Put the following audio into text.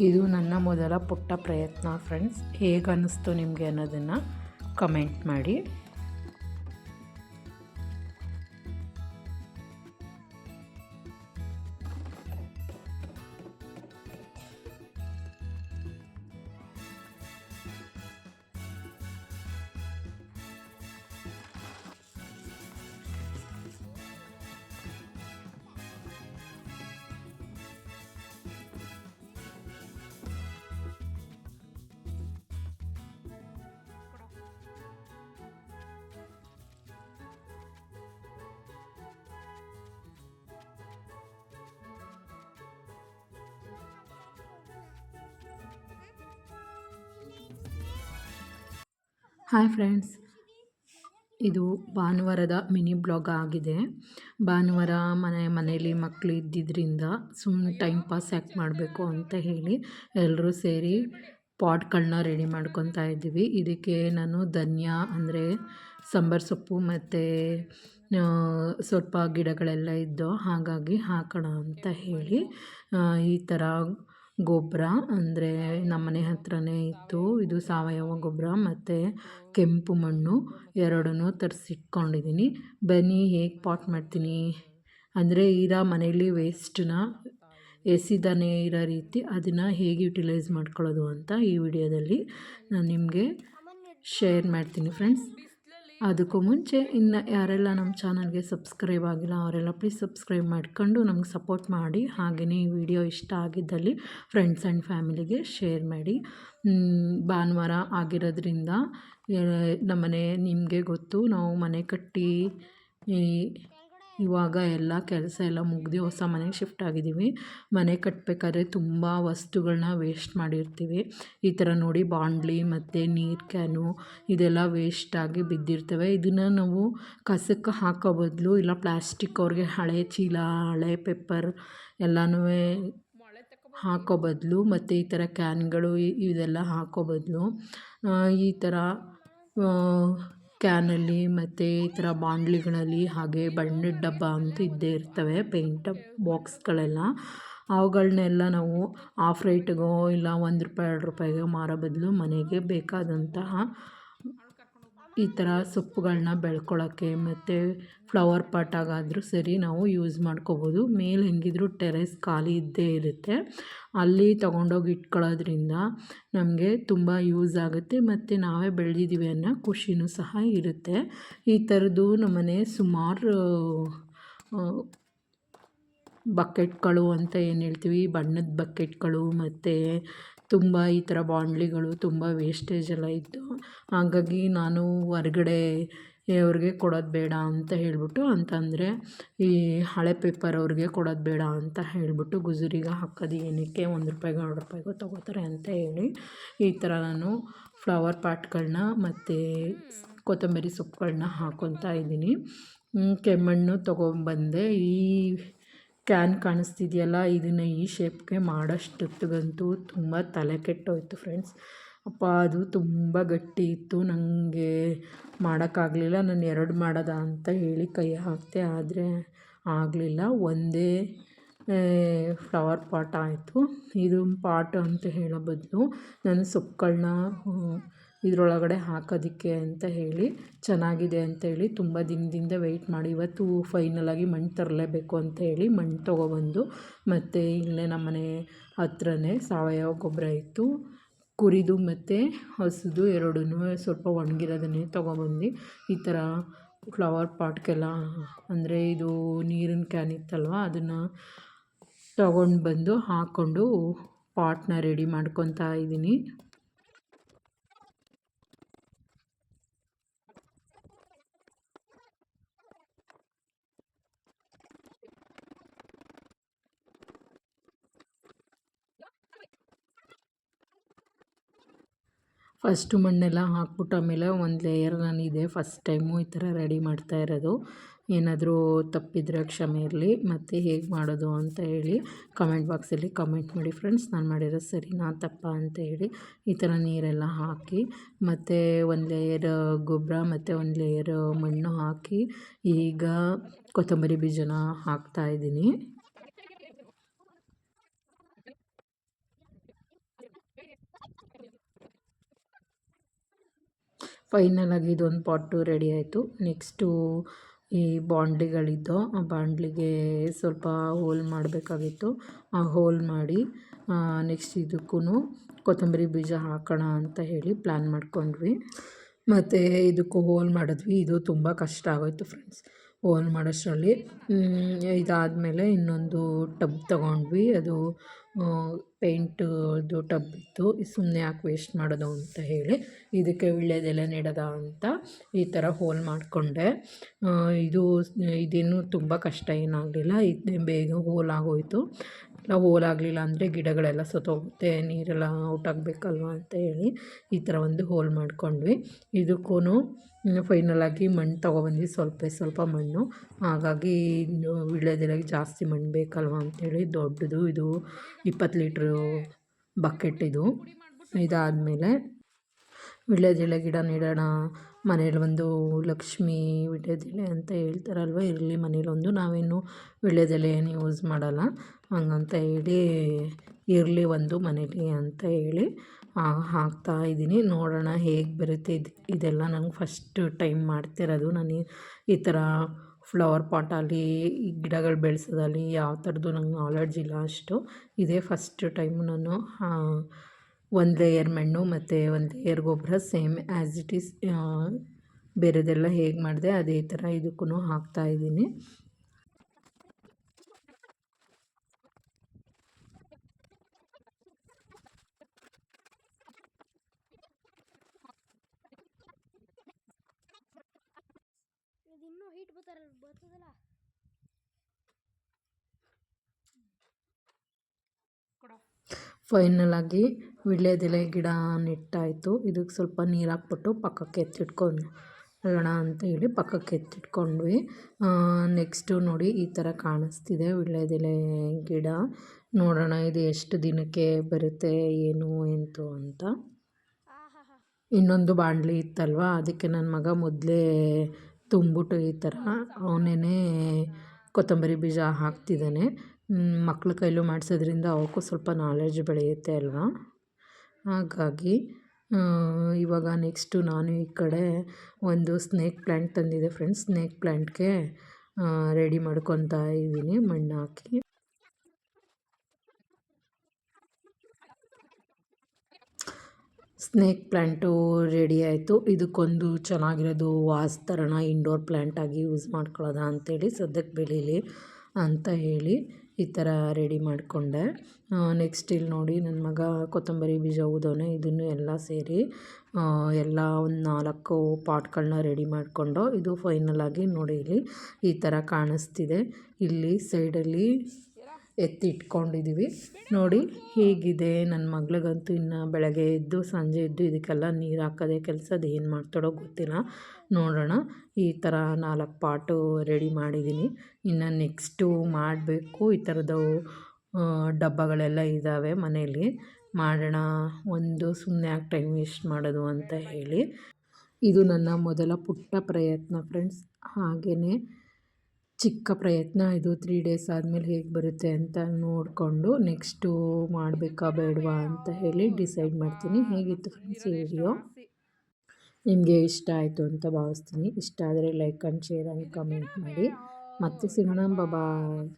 ಇದು ನನ್ನ ಮೊದಲ ಪುಟ್ಟ ಪ್ರಯತ್ನ ಫ್ರೆಂಡ್ಸ್. ಹೇಗೆ ಅನ್ನಿಸ್ತು ನಿಮಗೆ ಅನ್ನೋದನ್ನು ಕಮೆಂಟ್ ಮಾಡಿ. ಹಾಯ್ ಫ್ರೆಂಡ್ಸ್, ಇದು ಭಾನುವಾರದ ಮಿನಿ ಬ್ಲಾಗ್ ಆಗಿದೆ. ಭಾನುವಾರ ಮನೇಲಿ ಮಕ್ಕಳು ಇದ್ದಿದ್ದರಿಂದ ಸುಮ್ಮನೆ ಟೈಮ್ ಪಾಸ್ ಯಾಕೆ ಮಾಡಬೇಕು ಅಂತ ಹೇಳಿ ಎಲ್ಲರೂ ಸೇರಿ ಪಾಟ್ಗಳನ್ನ ರೆಡಿ ಮಾಡ್ಕೊತಾ ಇದ್ದೀವಿ. ಇದಕ್ಕೆ ನಾನು ಧನಿಯಾ ಅಂದರೆ ಸಾಂಬಾರು ಸೊಪ್ಪು ಮತ್ತು ಸ್ವಲ್ಪ ಗಿಡಗಳೆಲ್ಲ ಇದ್ದು ಹಾಗಾಗಿ ಹಾಕೋಣ ಅಂತ ಹೇಳಿ ಈ ಥರ ಗೊಬ್ಬರ ಅಂದರೆ ನಮ್ಮನೆ ಹತ್ರನೇ ಇತ್ತು. ಇದು ಸಾವಯವ ಗೊಬ್ಬರ ಮತ್ತು ಕೆಂಪು ಮಣ್ಣು ಎರಡನ್ನೂ ತರಿಸಿಟ್ಕೊಂಡಿದ್ದೀನಿ. ಬನ್ನಿ ಹೇಗೆ ಪಾಟ್ ಮಾಡ್ತೀನಿ ಅಂದರೆ ಮನೆಯಲ್ಲಿ ವೇಸ್ಟನ್ನ ಎಸಿದನೇ ಇರೋ ರೀತಿ ಅದನ್ನು ಹೇಗೆ ಯುಟಿಲೈಸ್ ಮಾಡ್ಕೊಳ್ಳೋದು ಅಂತ ಈ ವಿಡಿಯೋದಲ್ಲಿ ನಾನು ನಿಮಗೆ ಶೇರ್ ಮಾಡ್ತೀನಿ ಫ್ರೆಂಡ್ಸ್. ಅದಕ್ಕೂ ಮುಂಚೆ ಇನ್ನು ಯಾರೆಲ್ಲ ನಮ್ಮ ಚಾನಲ್ಗೆ ಸಬ್ಸ್ಕ್ರೈಬ್ ಆಗಿಲ್ಲ ಅವರೆಲ್ಲ ಪ್ಲೀಸ್ ಸಬ್ಸ್ಕ್ರೈಬ್ ಮಾಡ್ಕೊಂಡು ನಮ್ಗೆ ಸಪೋರ್ಟ್ ಮಾಡಿ. ಹಾಗೆಯೇ ಈ ವಿಡಿಯೋ ಇಷ್ಟ ಆಗಿದ್ದಲ್ಲಿ ಫ್ರೆಂಡ್ಸ್ ಆ್ಯಂಡ್ ಫ್ಯಾಮಿಲಿಗೆ ಶೇರ್ ಮಾಡಿ. ಭಾನುವಾರ ಆಗಿರೋದ್ರಿಂದ ನಮ್ಮನೆ ನಿಮಗೆ ಗೊತ್ತು, ನಾವು ಮನೆ ಕಟ್ಟಿ ಇವಾಗ ಎಲ್ಲ ಕೆಲಸ ಎಲ್ಲ ಮುಗಿದು ಹೊಸ ಮನೆಗೆ ಶಿಫ್ಟ್ ಆಗಿದ್ದೀವಿ. ಮನೆ ಕಟ್ಟಬೇಕಾದ್ರೆ ತುಂಬ ವಸ್ತುಗಳನ್ನ ವೇಸ್ಟ್ ಮಾಡಿರ್ತೀವಿ. ಈ ಥರ ನೋಡಿ ಬಾಂಡ್ಲಿ ಮತ್ತು ನೀರು ಕ್ಯಾನು ಇದೆಲ್ಲ ವೇಸ್ಟಾಗಿ ಬಿದ್ದಿರ್ತವೆ. ಇದನ್ನು ನಾವು ಕಸಕ್ಕೆ ಹಾಕೋ ಬದಲು ಇಲ್ಲ ಪ್ಲಾಸ್ಟಿಕ್ ಅವ್ರಿಗೆ ಹಳೆ ಚೀಲ ಹಳೆ ಪೇಪರ್ ಎಲ್ಲನೂ ಹಾಕೋ ಬದಲು ಮತ್ತು ಈ ಥರ ಕ್ಯಾನ್ಗಳು ಇದೆಲ್ಲ ಹಾಕೋ ಬದಲು ಈ ಥರ ಕ್ಯಾನಲ್ಲಿ ಮತ್ತು ಈ ಥರ ಬಾಂಡ್ಲಿಗಳಲ್ಲಿ ಹಾಗೆ ಬಣ್ಣದ ಡಬ್ಬ ಅಂತೂ ಇದ್ದೇ ಇರ್ತವೆ, ಪೇಂಟ್ ಬಾಕ್ಸ್ಗಳೆಲ್ಲ. ಅವುಗಳನ್ನೆಲ್ಲ ನಾವು ಆಫ್ ರೇಟ್ಗೋ ಇಲ್ಲ ₹1 ₹2 ಮಾರೋ ಬದಲು ಮನೆಗೆ ಬೇಕಾದಂತಹ ಈ ಥರ ಸೊಪ್ಪುಗಳನ್ನ ಬೆಳ್ಕೊಳ್ಳೋಕ್ಕೆ ಮತ್ತು ಫ್ಲವರ್ ಪಾಟಾಗಾದರೂ ಸರಿ ನಾವು ಯೂಸ್ ಮಾಡ್ಕೋಬೋದು. ಮೇಲೆ ಹೆಂಗಿದ್ರು ಟೆರೆಸ್ ಖಾಲಿ ಇದ್ದೇ ಇರುತ್ತೆ, ಅಲ್ಲಿ ತೊಗೊಂಡೋಗಿ ಇಟ್ಕೊಳ್ಳೋದ್ರಿಂದ ನಮಗೆ ತುಂಬ ಯೂಸ್ ಆಗುತ್ತೆ ಮತ್ತು ನಾವೇ ಬೆಳೆದಿದ್ದೀವಿ ಅನ್ನೋ ಖುಷಿನೂ ಸಹ ಇರುತ್ತೆ. ಈ ಥರದ್ದು ನಮ್ಮನೆ ಸುಮಾರು ಬಕೆಟ್ಗಳು ಅಂತ ಏನು ಹೇಳ್ತೀವಿ, ಬಣ್ಣದ ಬಕೆಟ್ಗಳು ಮತ್ತು ತುಂಬ ಈ ಥರ ಬಾಂಡ್ಲಿಗಳು ತುಂಬ ವೇಸ್ಟೇಜ್ ಎಲ್ಲ ಇತ್ತು. ಹಾಗಾಗಿ ನಾನು ಹೊರ್ಗಡೆ ಅವ್ರಿಗೆ ಕೊಡೋದು ಬೇಡ ಅಂತ ಹೇಳಿಬಿಟ್ಟು ಅಂತಂದರೆ ಈ ಹಳೆ ಪೇಪರ್ ಅವ್ರಿಗೆ ಕೊಡೋದು ಬೇಡ ಅಂತ ಹೇಳಿಬಿಟ್ಟು ಗುಜರಿಗೆ ಹಾಕೋದು ಏನಕ್ಕೆ ₹1 ₹2 ತೊಗೋತಾರೆ ಅಂತ ಹೇಳಿ ಈ ಥರ ನಾನು ಫ್ಲವರ್ ಪಾಟ್ಗಳನ್ನ ಮತ್ತು ಕೊತ್ತಂಬರಿ ಸೊಪ್ಪುಗಳನ್ನ ಹಾಕ್ಕೊತಾ ಇದ್ದೀನಿ. ಕೆಮ್ಮಣ್ಣು ತೊಗೊಂಬಂದೆ. ಈ ಕ್ಯಾನ್ ಕಾಣಿಸ್ತಿದೆಯಲ್ಲ, ಇದನ್ನು ಈ ಶೇಪ್ಗೆ ಮಾಡೋಷ್ಟೊತ್ತಿಗಂತೂ ತುಂಬ ತಲೆ ಕೆಟ್ಟೋಯ್ತು ಫ್ರೆಂಡ್ಸ್. ಅದು ತುಂಬ ಗಟ್ಟಿ ಇತ್ತು, ನನಗೆ ಮಾಡೋಕ್ಕಾಗಲಿಲ್ಲ. ನಾನು 2 ಮಾಡೋದಾ ಅಂತ ಹೇಳಿ ಕೈ ಹಾಕಿದೆ, ಆದರೆ ಆಗಲಿಲ್ಲ. ಒಂದೇ ಫ್ಲವರ್ ಪಾಟ್ ಆಯಿತು. ಇದು ಪಾಟ್ ಅಂತ ಹೇಳೋ ಬದಲು ನಾನು ಸೊಪ್ಪುಗಳನ್ನ ಇದರೊಳಗಡೆ ಹಾಕೋದಕ್ಕೆ ಅಂತ ಹೇಳಿ ಚೆನ್ನಾಗಿದೆ ಅಂತ ಹೇಳಿ ತುಂಬ ದಿನದಿಂದ ವೆಯ್ಟ್ ಮಾಡಿ ಇವತ್ತು ಫೈನಲಾಗಿ ಮಣ್ಣು ತರಲೇಬೇಕು ಅಂತ ಹೇಳಿ ಮಣ್ಣು ತೊಗೊಬಂದು ಮತ್ತು ಇಲ್ಲೇ ನಮ್ಮನೆ ಹತ್ರನೇ ಸಾವಯವ ಗೊಬ್ಬರ ಇತ್ತು, ಕುರಿದು ಮತ್ತು ಹಸುದು ಎರಡನ್ನೂ ಸ್ವಲ್ಪ ಒಣಗಿರೋದನ್ನೇ ತೊಗೊಬಂದು ಈ ಥರ ಫ್ಲವರ್ ಪಾಟ್ಗೆಲ್ಲ ಅಂದರೆ ಇದು ನೀರಿನ ಕ್ಯಾನ್ ಇತ್ತಲ್ವ ಅದನ್ನು ತೊಗೊಂಡು ಬಂದು ಹಾಕ್ಕೊಂಡು ಪಾಟ್ನ ರೆಡಿ ಮಾಡ್ಕೊತಾ ಇದ್ದೀನಿ. ಫಸ್ಟು ಮಣ್ಣೆಲ್ಲ ಹಾಕ್ಬಿಟ್ಟು ಆಮೇಲೆ ಒಂದು ಲೇಯರ್ ನಾನಿದೆ ಫಸ್ಟ್ ಟೈಮು ಈ ಥರ ರೆಡಿ ಮಾಡ್ತಾ ಇರೋದು. ಏನಾದರೂ ತಪ್ಪಿದರೆ ಕ್ಷಮೆ ಇರಲಿ. ಮತ್ತು ಹೇಗೆ ಮಾಡೋದು ಅಂತ ಹೇಳಿ ಕಮೆಂಟ್ ಬಾಕ್ಸಲ್ಲಿ ಕಮೆಂಟ್ ಮಾಡಿ ಫ್ರೆಂಡ್ಸ್. ನಾನು ಮಾಡಿರೋದು ಸರಿನಾ ತಪ್ಪಾ ಅಂತ ಹೇಳಿ ಈ ಥರ ನೀರೆಲ್ಲ ಹಾಕಿ ಮತ್ತು ಒಂದು ಲೇಯರ್ ಗೊಬ್ಬರ ಮತ್ತು ಒಂದು ಲೇಯರ್ ಮಣ್ಣು ಹಾಕಿ ಈಗ ಕೊತ್ತಂಬರಿ ಬೀಜನ ಹಾಕ್ತಾಯಿದ್ದೀನಿ. ಫೈನಲಾಗಿ ಇದೊಂದು ಪಾಟು ರೆಡಿ ಆಯಿತು. ನೆಕ್ಸ್ಟು ಈ ಬಾಣಲಿಗಳಿದ್ದು ಆ ಬಾಣಲಿಗೆ ಸ್ವಲ್ಪ ಹೋಲ್ ಮಾಡಬೇಕಾಗಿತ್ತು. ಆ ಹೋಲ್ ಮಾಡಿ ನೆಕ್ಸ್ಟ್ ಇದಕ್ಕೂ ಕೊತ್ತಂಬರಿ ಬೀಜ ಹಾಕೋಣ ಅಂತ ಹೇಳಿ ಪ್ಲ್ಯಾನ್ ಮಾಡ್ಕೊಂಡ್ವಿ. ಮತ್ತು ಇದಕ್ಕೂ ಹೋಲ್ ಮಾಡಿದ್ವಿ. ಇದು ತುಂಬ ಕಷ್ಟ ಆಗೋಯ್ತು ಫ್ರೆಂಡ್ಸ್ ಹೋಲ್ ಮಾಡೋಷ್ಟರಲ್ಲಿ. ಇದಾದಮೇಲೆ ಇನ್ನೊಂದು ಟಬ್ ತೊಗೊಂಡ್ವಿ. ಅದು ಪೇಂಟದು ಟಬ್ ಇತ್ತು. ಸುಮ್ಮನೆ ಯಾಕೆ ವೇಸ್ಟ್ ಮಾಡೋದು ಅಂತ ಹೇಳಿ ಇದಕ್ಕೆ ವೀಳ್ಯದೆಲೆ ನೆಡೋದ ಅಂತ ಈ ಥರ ಹೋಲ್ ಮಾಡಿಕೊಂಡೆ. ಇದೇನು ತುಂಬ ಕಷ್ಟ ಏನಾಗಲಿಲ್ಲ. ಇದು ಬೇಗ ಹೋಲ್ ಆಗೋಯಿತು. ಇಲ್ಲ ಹೋಲ್ ಆಗಲಿಲ್ಲ ಅಂದರೆ ಗಿಡಗಳೆಲ್ಲ ಸತ್ತೋಗುತ್ತೆ, ನೀರೆಲ್ಲ ಔಟಾಗಬೇಕಲ್ವ ಅಂತ ಹೇಳಿ ಈ ಥರ ಒಂದು ಹೋಲ್ ಮಾಡ್ಕೊಂಡ್ವಿ. ಇದಕ್ಕೂ ಫೈನಲಾಗಿ ಮಣ್ಣು ತೊಗೊಬಂದ್ವಿ, ಸ್ವಲ್ಪ ಮಣ್ಣು. ಹಾಗಾಗಿ ವೀಳ್ಯದೆಲೆಗೆ ಜಾಸ್ತಿ ಮಣ್ಣು ಬೇಕಲ್ವ ಅಂಥೇಳಿ ದೊಡ್ಡದು ಇದು 20 ಲೀಟ್ರು ಬಕೆಟ್ ಇದು. ಇದಾದಮೇಲೆ ವೀಳ್ಯದೆಲೆ ಗಿಡ ನೆಡೋಣ, ಮನೇಲಿ ಒಂದು ಲಕ್ಷ್ಮೀ ವೀಳ್ಯದೆಲೆ ಅಂತ ಹೇಳ್ತಾರಲ್ವ, ಇರಲಿ ಮನೇಲೊಂದು. ನಾವೇನು ವೀಳ್ಯದೆಲೆ ಏನು ಯೂಸ್ ಮಾಡೋಲ್ಲ, ಹಂಗಂತ ಹೇಳಿ ಇರಲಿ ಒಂದು ಮನೇಲಿ ಅಂತ ಹೇಳಿ ಹಾಕ್ತಾಯಿದ್ದೀನಿ. ನೋಡೋಣ ಹೇಗೆ ಬರುತ್ತೆ. ಇದೆಲ್ಲ ನಂಗೆ ಫಸ್ಟ್ ಟೈಮ್ ಮಾಡ್ತಿರೋದು. ನಾನು ಈ ಥರ ಫ್ಲವರ್ ಪಾಟಲ್ಲಿ ಈ ಗಿಡಗಳು ಬೆಳೆಸೋದಲ್ಲಿ ಯಾವ ಥರದ್ದು ನಂಗೆ ನಾಲೆಡ್ಜ್ ಇಲ್ಲ ಅಷ್ಟು. ಇದೇ ಫಸ್ಟ್ ಟೈಮು ನಾನು ಒಂದು ಲೇಯರ್ ಮಣ್ಣು ಮತ್ತು ಒಂದು ಲೇಯರ್ ಗೊಬ್ಬರ ಸೇಮ್ ಆ್ಯಸ್ ಇಟ್ ಈಸ್ ಬೇರೆದೆಲ್ಲ ಹೇಗೆ ಮಾಡಿದೆ ಅದೇ ಥರ ಇದಕ್ಕೂ ಹಾಕ್ತಾಯಿದ್ದೀನಿ. ಫೈನಲಾಗಿ ವೀಳ್ಯದೆಲೆ ಗಿಡ ನೆಟ್ಟಾಯಿತು. ಇದಕ್ಕೆ ಸ್ವಲ್ಪ ನೀರು ಹಾಕ್ಬಿಟ್ಟು ಪಕ್ಕಕ್ಕೆ ಎತ್ತಿಟ್ಕೊಳ್ಳೋಣ ಅಂತ ಹೇಳಿ ಪಕ್ಕಕ್ಕೆ ಎತ್ತಿಟ್ಕೊಂಡ್ವಿ. ನೆಕ್ಸ್ಟು ನೋಡಿ ಈ ಥರ ಕಾಣಿಸ್ತಿದೆ ವೀಳ್ಯದೆಲೆ ಗಿಡ. ನೋಡೋಣ ಇದು ಎಷ್ಟು ದಿನಕ್ಕೆ ಬರುತ್ತೆ ಏನು ಎಂತು ಅಂತ. ಇನ್ನೊಂದು ಬಾಣಲಿ ಇತ್ತಲ್ವ, ಅದಕ್ಕೆ ನನ್ನ ಮಗ ಮೊದಲೇ ತುಂಬಿಟ್ಟು ಈ ಥರ ಅವನೇ ಕೊತ್ತಂಬರಿ ಬೀಜ ಹಾಕ್ತಿದ್ದಾನೆ. ಮಕ್ಳ ಕೈಲೂ ಮಾಡಿಸೋದ್ರಿಂದ ಅವಕ್ಕೂ ಸ್ವಲ್ಪ ನಾಲೆಡ್ಜ್ ಬೆಳೆಯುತ್ತೆ ಅಲ್ವಾ. ಹಾಗಾಗಿ ಇವಾಗ ನೆಕ್ಸ್ಟು ನಾನು ಈ ಕಡೆ ಒಂದು ಸ್ನೇಕ್ ಪ್ಲ್ಯಾಂಟ್ ತಂದಿದ್ದೆ ಫ್ರೆಂಡ್ಸ್. ಸ್ನೇಕ್ ಪ್ಲ್ಯಾಂಟ್ಗೆ ರೆಡಿ ಮಾಡ್ಕೊತಾ ಇದ್ದೀನಿ ಮಣ್ಣು ಹಾಕಿ. ಸ್ನೇಕ್ ಪ್ಲ್ಯಾಂಟು ರೆಡಿ ಆಯಿತು. ಇದಕ್ಕೊಂದು ಚೆನ್ನಾಗಿರೋದು ವಾಸ್ ಥರನ ಇಂಡೋರ್ ಪ್ಲ್ಯಾಂಟಾಗಿ ಯೂಸ್ ಮಾಡ್ಕೊಳ್ಳೋದ ಅಂಥೇಳಿ, ಸದ್ಯಕ್ಕೆ ಬೆಳೀಲಿ ಅಂತ ಹೇಳಿ ಈ ಥರ ರೆಡಿ ಮಾಡಿಕೊಂಡೆ. ನೆಕ್ಸ್ಟ್ ಇಲ್ಲಿ ನೋಡಿ ನನ್ನ ಮಗ ಕೊತ್ತಂಬರಿ ಬೀಜ ಊದೋನೆ. ಇದನ್ನು ಎಲ್ಲ ಸೇರಿ ಎಲ್ಲ ಒಂದು 4 ಪಾಟ್ಗಳನ್ನ ರೆಡಿ ಮಾಡಿಕೊಂಡು ಇದು ಫೈನಲಾಗಿ ನೋಡಿ ಇಲ್ಲಿ ಈ ಥರ ಕಾಣಿಸ್ತಿದೆ. ಇಲ್ಲಿ ಸೈಡಲ್ಲಿ ಎತ್ತಿಟ್ಕೊಂಡಿದ್ದೀವಿ ನೋಡಿ ಹೀಗಿದೆ. ನನ್ನ ಮಗಳಿಗಂತೂ ಇನ್ನು ಬೆಳಗ್ಗೆ ಎದ್ದು ಸಂಜೆ ಎದ್ದು ಇದಕ್ಕೆಲ್ಲ ನೀರು ಹಾಕೋದೇ ಕೆಲಸ. ಅದು ಏನು ಮಾಡ್ತಾಳೋ ಗೊತ್ತಿಲ್ಲ, ನೋಡೋಣ. ಈ ಥರ 4 ಪಾಟು ರೆಡಿ ಮಾಡಿದ್ದೀನಿ. ಇನ್ನು ನೆಕ್ಸ್ಟು ಮಾಡಬೇಕು. ಈ ಥರದ್ದು ಡಬ್ಬಗಳೆಲ್ಲ ಇದ್ದಾವೆ ಮನೇಲಿ, ಮಾಡೋಣ ಒಂದು, ಸುಮ್ಮನೆ ಯಾಕೆ ಟೈಮ್ ವೇಸ್ಟ್ ಮಾಡೋದು ಅಂತ ಹೇಳಿ. ಇದು ನನ್ನ ಮೊದಲ ಪುಟ್ಟ ಪ್ರಯತ್ನ ಫ್ರೆಂಡ್ಸ್. ಹಾಗೆಯೇ ಚಿಕ್ಕ ಪ್ರಯತ್ನ ಇದು. 3 ಡೇಸ್ ಆದಮೇಲೆ ಹೇಗೆ ಬರುತ್ತೆ ಅಂತ ನೋಡಿಕೊಂಡು ನೆಕ್ಸ್ಟು ಮಾಡಬೇಕಾ ಬೇಡವಾ ಅಂತ ಹೇಳಿ ಡಿಸೈಡ್ ಮಾಡ್ತೀನಿ. ಹೇಗಿತ್ತು ಫ್ರೆಂಡ್ಸ್ ಈ ವಿಡಿಯೋ? ನಿಮಗೆ ಇಷ್ಟ ಆಯಿತು ಅಂತ ಭಾವಿಸ್ತೀನಿ. ಇಷ್ಟ ಆದರೆ like and share and comment ಮಾಡಿ. ಮತ್ತೆ ಸಿಗೋಣ. ಬಾಯ್.